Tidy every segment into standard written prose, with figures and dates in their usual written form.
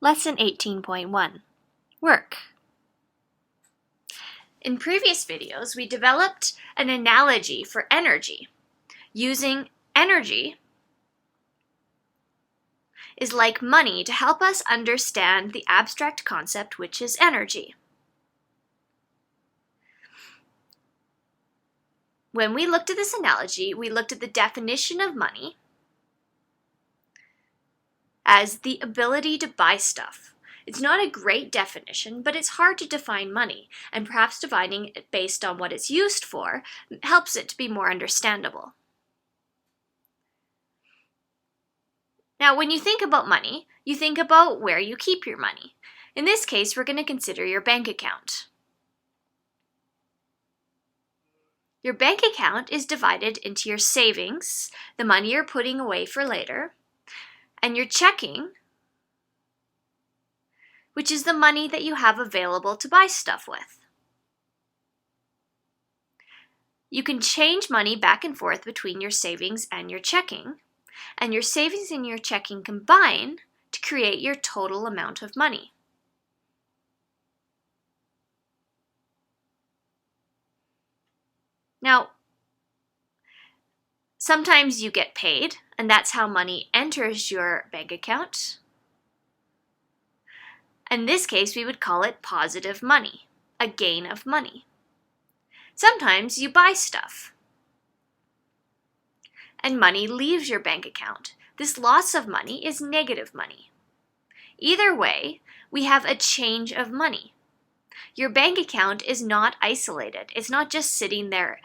Lesson 18.1 Work. In previous videos, we developed an analogy for energy. Using energy is like money to help us understand the abstract concept which is energy. When we looked at this analogy, we looked at the definition of money as the ability to buy stuff. It's not a great definition, but it's hard to define money, and perhaps defining it based on what it's used for helps it to be more understandable. Now, when you think about money, you think about where you keep your money. In this case, we're going to consider your bank account. Your bank account is divided into your savings, the money you're putting away for later, and your checking, which is the money that you have available to buy stuff with. You can change money back and forth between your savings and your checking, and your savings and your checking combine to create your total amount of money. Now, sometimes you get paid, and that's how money enters your bank account. In this case, we would call it positive money, a gain of money. Sometimes you buy stuff, and money leaves your bank account. This loss of money is negative money. Either way, we have a change of money. Your bank account is not isolated. It's not just sitting there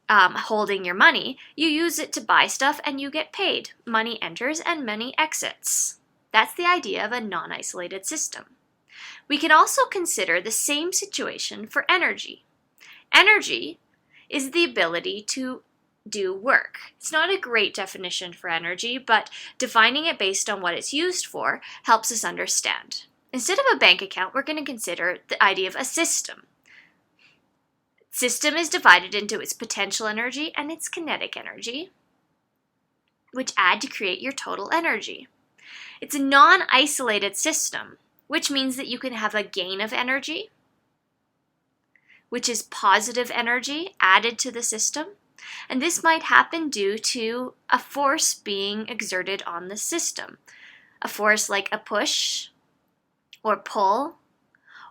holding your money. You use it to buy stuff and you get paid. Money enters and money exits. That's the idea of a non-isolated system. We can also consider the same situation for energy. Energy is the ability to do work. It's not a great definition for energy, but defining it based on what it's used for helps us understand. Instead of a bank account, we're going to consider the idea of a system. System is divided into its potential energy and its kinetic energy, which add to create your total energy. It's a non-isolated system, which means that you can have a gain of energy, which is positive energy added to the system, and this might happen due to a force being exerted on the system. A force like a push or pull,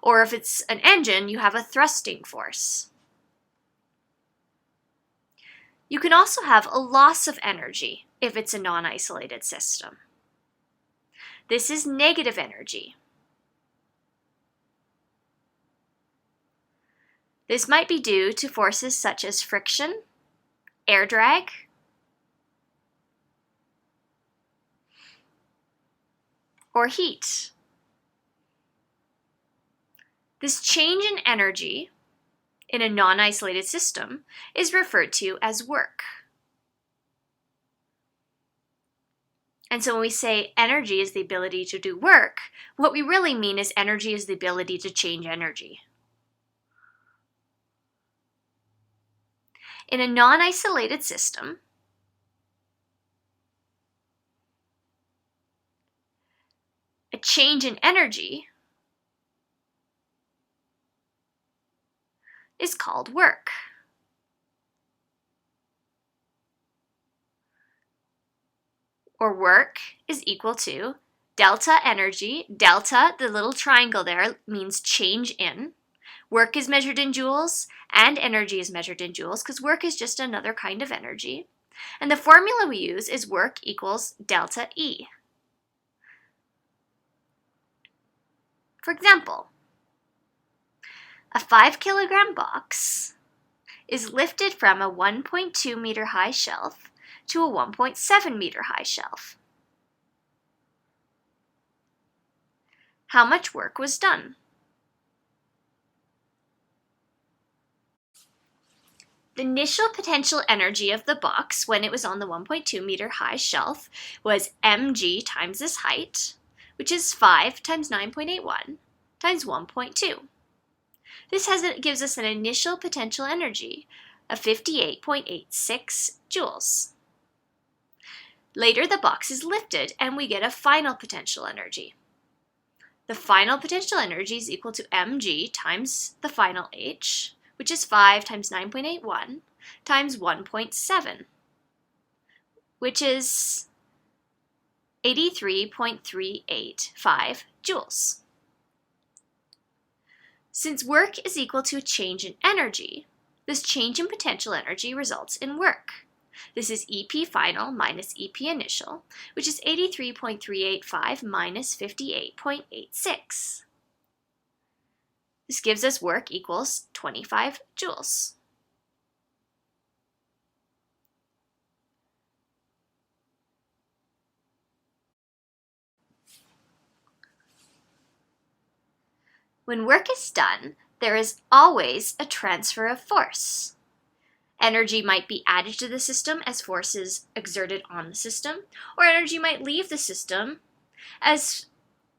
or if it's an engine, you have a thrusting force. You can also have a loss of energy if it's a non-isolated system. This is negative energy. This might be due to forces such as friction, air drag, or heat. This change in energy in a non-isolated system is referred to as work. And so when we say energy is the ability to do work, what we really mean is energy is the ability to change energy. In a non-isolated system, a change in energy is called work. Or work is equal to delta energy. Delta, the little triangle there, means change in. Work is measured in joules, and energy is measured in joules, because work is just another kind of energy. And the formula we use is work equals delta E. For example, a 5 kilogram box is lifted from a 1.2 meter high shelf to a 1.7 meter high shelf. How much work was done? The initial potential energy of the box when it was on the 1.2 meter high shelf was mg times this height, which is 5 times 9.81 times 1.2. This gives us an initial potential energy of 58.86 joules. Later, the box is lifted and we get a final potential energy. The final potential energy is equal to mg times the final h, which is 5 times 9.81 times 1.7, which is 83.385 joules. Since work is equal to a change in energy, this change in potential energy results in work. This is EP final minus EP initial, which is 83.385 minus 58.86. This gives us work equals 25 joules. When work is done, there is always a transfer of force. Energy might be added to the system as force is exerted on the system, or energy might leave the system as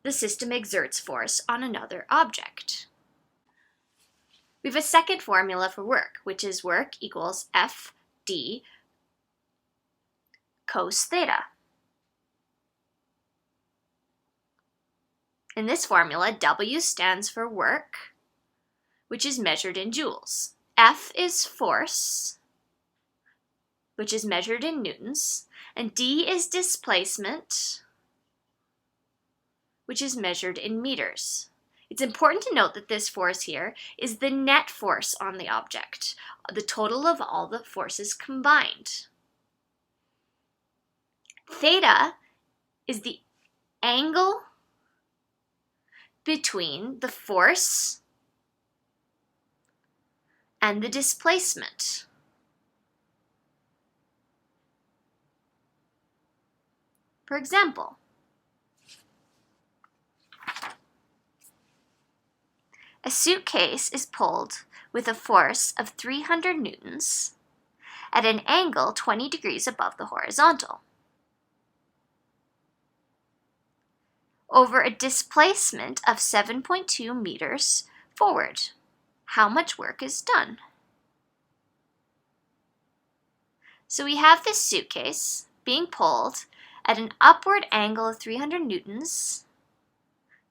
the system exerts force on another object. We have a second formula for work, which is work equals Fd cos theta. In this formula, W stands for work, which is measured in joules. F is force, which is measured in newtons, and D is displacement, which is measured in meters. It's important to note that this force here is the net force on the object, the total of all the forces combined. Theta is the angle between the force and the displacement. For example, a suitcase is pulled with a force of 300 newtons at an angle 20 degrees above the horizontal, over a displacement of 7.2 meters forward. How much work is done? So we have this suitcase being pulled at an upward angle of 300 newtons,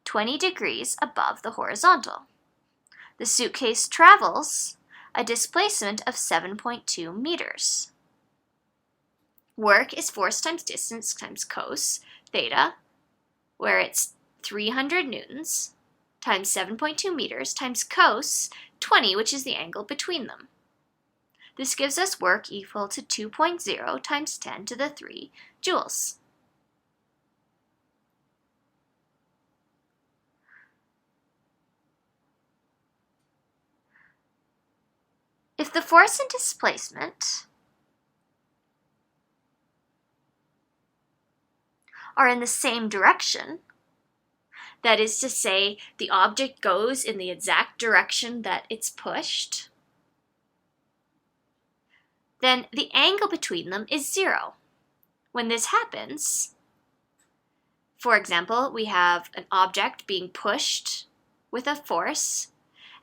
20 degrees above the horizontal. The suitcase travels a displacement of 7.2 meters. Work is force times distance times cos theta, where it's 300 newtons times 7.2 meters times cos 20, which is the angle between them. This gives us work equal to 2.0 times 10 to the 3 joules. If the force and displacement are in the same direction, that is to say, the object goes in the exact direction that it's pushed, then the angle between them is 0. When this happens, for example, we have an object being pushed with a force,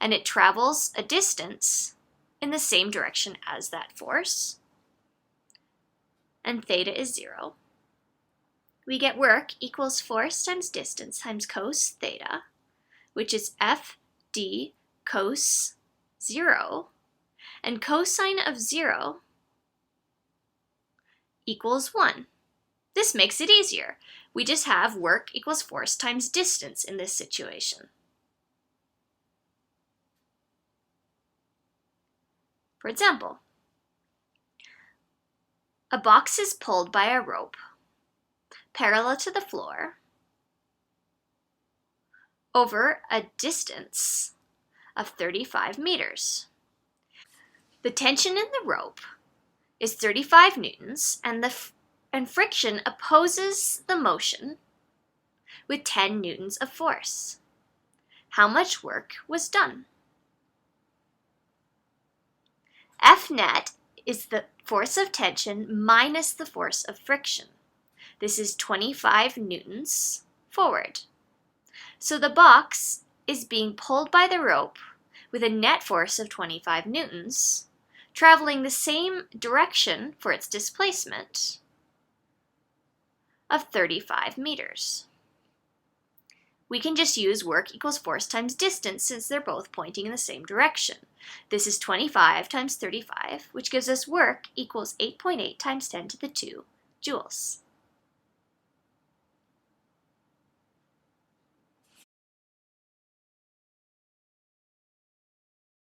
and it travels a distance in the same direction as that force, and theta is 0. We get work equals force times distance times cos theta, which is Fd cos 0, and cosine of 0 equals 1. This makes it easier. We just have work equals force times distance in this situation. For example, a box is pulled by a rope parallel to the floor over a distance of 35 meters. The tension in the rope is 35 newtons, and friction opposes the motion with 10 newtons of force. How much work was done? F net is the force of tension minus the force of friction. This is 25 newtons forward. So the box is being pulled by the rope with a net force of 25 newtons, traveling the same direction for its displacement, of 35 meters. We can just use work equals force times distance since they're both pointing in the same direction. This is 25 times 35, which gives us work equals 8.8 times 10 to the 2 joules.